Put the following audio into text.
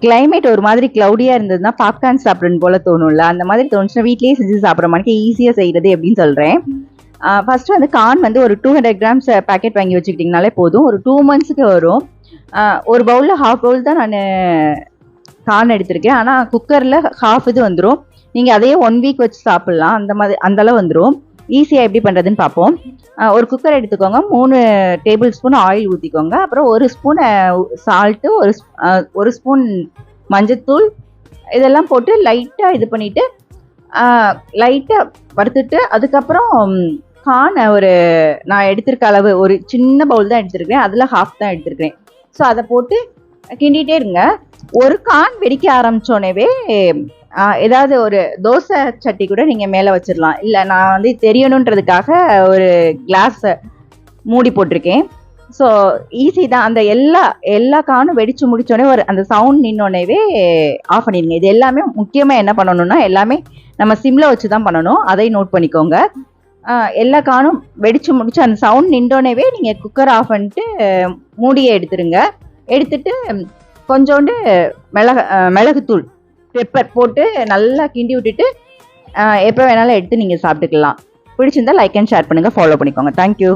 Climate ஒரு மாதிரி க்ளவுடியாக இருந்ததுன்னா பாப்கார்ன் சாப்பிடணும் போல தோணும்ல, அந்த மாதிரி தோணுச்சுன்னா வீட்லேயே செஞ்சு சாப்பிட்ற மாதிரி ஈஸியாக செய்கிறது எப்படின்னு சொல்கிறேன். ஃபஸ்ட்டு வந்து கார்ன் வந்து ஒரு 200 கிராம்ஸ் பேக்கெட் வாங்கி வச்சுக்கிட்டிங்கனாலே போதும். ஒரு 2 மந்த்ஸுக்கு வரும். ஒரு பவுலில் ஹாஃப் பவுல் தான் நான் கார்ன் எடுத்திருக்கேன். ஆனால் குக்கரில் ஹாஃப் இது வந்துடும். நீங்கள் அதையே 1 வீக் வச்சு சாப்பிட்லாம். அந்தளவு வந்துடும். ஈஸியாக எப்படி பண்ணுறதுன்னு பார்ப்போம். ஒரு குக்கர் எடுத்துக்கோங்க. 3 டேபிள் ஸ்பூன் ஆயில் ஊற்றிக்கோங்க. அப்புறம் 1 ஸ்பூன் சால்ட்டு, ஒரு ஸ்பூன் மஞ்சத்தூள் இதெல்லாம் போட்டு லைட்டாக இது பண்ணிவிட்டு லைட்டாக வறுத்துட்டு அதுக்கப்புறம் கார்ன் நான் எடுத்திருக்க அளவு ஒரு சின்ன பவுல் தான் எடுத்திருக்கிறேன். அதில் ஹாஃப் தான் எடுத்திருக்கிறேன். ஸோ அதை போட்டு கிண்டிகிட்டே இருங்க. ஒரு கார்ன் வெடிக்க ஆரம்பித்தோடனேவே ஏதாவது ஒரு தோசை சட்டி கூட நீங்கள் மேலே வச்சிடலாம். இல்லை, நான் வந்து தெரியணுன்றதுக்காக ஒரு கிளாஸ் மூடி போட்டிருக்கேன். ஸோ ஈஸி தான். அந்த எல்லா கார்னும் வெடித்து முடித்தோடனே அந்த சவுண்ட் நின்னோடனேவே ஆஃப் பண்ணிடுங்க. இது எல்லாமே முக்கியமாக என்ன பண்ணணும்னா எல்லாமே நம்ம சிம்மில் வச்சு தான் பண்ணணும். அதை நோட் பண்ணிக்கோங்க. எல்லா கார்னும் வெடித்து முடிச்சு அந்த சவுண்ட் நின்றோடனேவே நீங்கள் குக்கர் ஆஃப் பண்ணிட்டு மூடியை எடுத்துருங்க. எடுத்துட்டு கொஞ்சோண்டு மிளகுத்தூள் பெப்பர் போட்டு நல்லா கிண்டி விட்டுட்டு எப்போ வேணாலும் எடுத்து நீங்கள் சாப்பிட்டுக்கலாம். பிடிச்சிருந்தா லைக் அண்ட் ஷேர் பண்ணுங்கள், ஃபாலோ பண்ணிக்கோங்க. தேங்க்யூ.